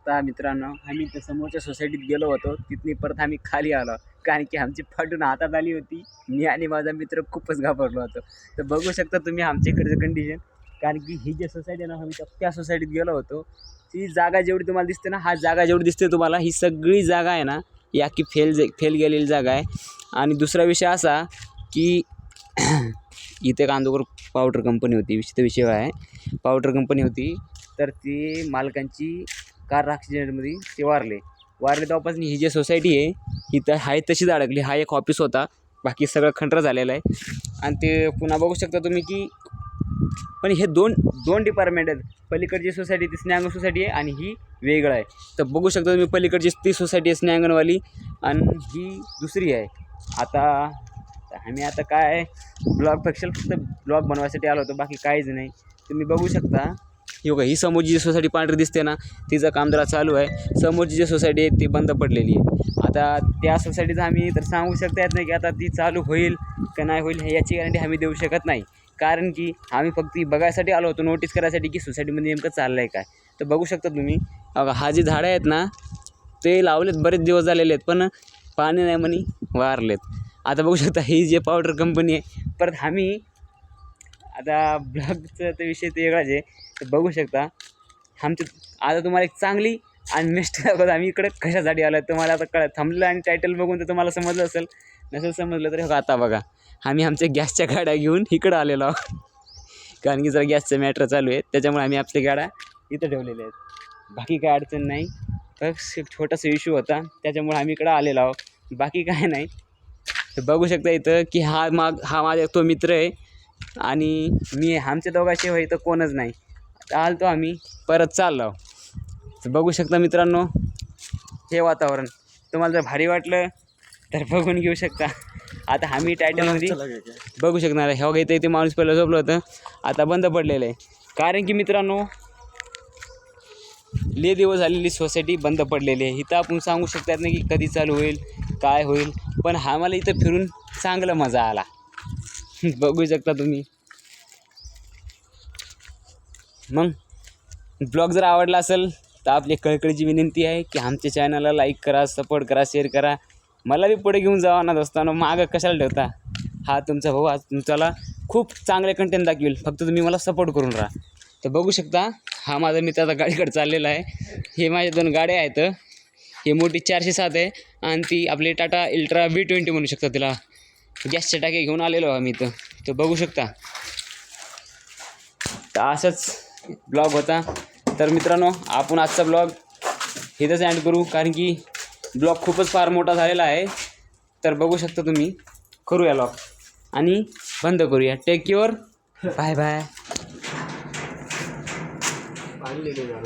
आता मित्रांनो आम्ही त्या समोरच्या सोसायटीत गेलो होतो, तिथून परत आम्ही खाली आलो कारण की आमची फाटून हातात आली होती. मी आणि माझा मित्र खूपच घाबरलो होतो. तर बघू शकता तुम्ही आमच्या इकडचं कंडिशन. कारण की ही जी सोसायटी आहे ना, आम्ही त्या सोसायटीत गेलो होतो. ती जागा जेवढी तुम्हाला दिसते ना, हा जागा जेवढी दिसते तुम्हाला, ही सगळी जागा आहे ना, ही अख्खी फेल गेलेली जागा आहे. आणि दुसरा विषय असा की इथे कांदूकर पावडर कंपनी होती. विषय आहे, पावडर कंपनी होती. तर ती मालकांची कार ॲक्सिडेंटमध्ये ते वारले तेव्हापासून ही जी सोसायटी आहे ही तर आहे तशीच अडकली. हा एक ऑफिस होता, बाकी सगळं खंडर झालेलं आहे. आणि ते पुन्हा बघू शकता तुम्ही की पण हे दोन डिपार्टमेंट आहेत. पलीकडची सोसायटी ती स्नेहांगण सोसायटी आहे आणि ही वेगळं आहे. तर बघू शकता तुम्ही पलीकडची ती सोसायटी आहे स्नेहांगणवाली आणि ही दुसरी आहे. आता आम्ही आता काय फक्त ब्लॉग बनवायसाठी आलो होतो, बाकी काहीच नाही. तुम्ही बघू शकता ही समोरची जी सोसायटी पांढरी दिसते ना, तिचं काम जरा चालू आहे. समोरची जी सोसायटी आहे ती बंद पडलेली आहे. आता त्या सोसायटीचं आम्ही तर सांगू शकता येत नाही की आता ती चालू होईल का नाही होईल, याची गॅरंटी आम्ही देऊ शकत नाही. कारण की आम्ही फक्त बघायसाठी आलो होतो, नोटीस करायसाठी की सोसायटीमध्ये नेमकं चाललं आहे काय. तर बघू शकता तुम्ही हा जी झाडं आहेत ना, ते लावलेत बरेच दिवस झालेले आहेत, पण पाणी नाही म्हणे वारलेत. आता बघू शकता ही जी पावडर कंपनी आहे. परत आम्ही आता ब्लॉगचा तर विषय ते वेगळाच आहे. तर बघू शकता आमची आता तुम्हाला एक चांगली आणि नेक्स्ट दाखवतो आम्ही इकडे कशासाठी आलो. तुम्हाला आता थांबलं आणि टायटल बघून तर तुम्हाला समजलं असेल. नसेल समजलं तरी आता बघा आम्ही आमच्या गॅसच्या गाड्या घेऊन इकडं आलेलो आहोत. कारण की जरा गॅसचं मॅटर चालू आहे, त्याच्यामुळे आम्ही आपल्या गाड्या इथं ठेवलेल्या आहेत. बाकी काय अडचण नाही, एक छोटासा इश्यू होता त्याच्यामुळे आम्ही इकडं आलेलो आहोत, बाकी काय नाही. तर बघू शकता इथं की हा माझा तो मित्र आहे आणि मी आमच्या दोघांशिवाय इथं कोणच नाही. आलतो आम्ही परत चाललो. तर बघू शकता मित्रांनो हे वातावरण. तुम्हाला जर भारी वाटलं तर बघून घेऊ शकता. आता आम्ही टायटलमध्ये बघू शकणार आहे. हो इथे इथे माणूस पहिलं झोपलं होतं, आता बंद पडलेलं आहे. कारण की मित्रांनो लय दिवस झालेली सोसायटी बंद पडलेली आहे. इथं आपण सांगू शकतात नाही की कधी चालू होईल काय होईल, पण आम्हाला इथं फिरून चांगलं मजा आला. बघू शकता तुम्ही. मग ब्लॉग जर आवडला असेल तर आपली कळकळीची विनंती आहे की आमच्या चॅनलला लाईक करा, सपोर्ट करा, शेअर करा. मला बी पुढे घेऊन जावा ना दोस्तांनो, मागं कशाला ठेवता. हा तुमचा भाऊ आज तुमच्याला खूप चांगले कंटेंट दाखवेल, फक्त तुम्ही मला सपोर्ट करून राहा. तर बघू शकता हा माझा मित्र आता गाडीकडे चाललेला आहे. हे माझ्या 2 गाड्या आहेत. ही मोठी 407 आहे आणि ती आपली टाटा इल्ट्रा V20 म्हणू शकता तिला. गॅसच्या टाक्या घेऊन आलेलो आम्ही इथं. तर बघू शकता. तर असंच ब्लॉग होता. तर मित्रांनो आपण आजचा ब्लॉग इथंच एंड करू, कारण की ब्लॉग खूपच फार मोठा झालेला आहे. तर बघू शकता तुम्ही. करूया लॉग आणि बंद करूया. Take care, bye bye.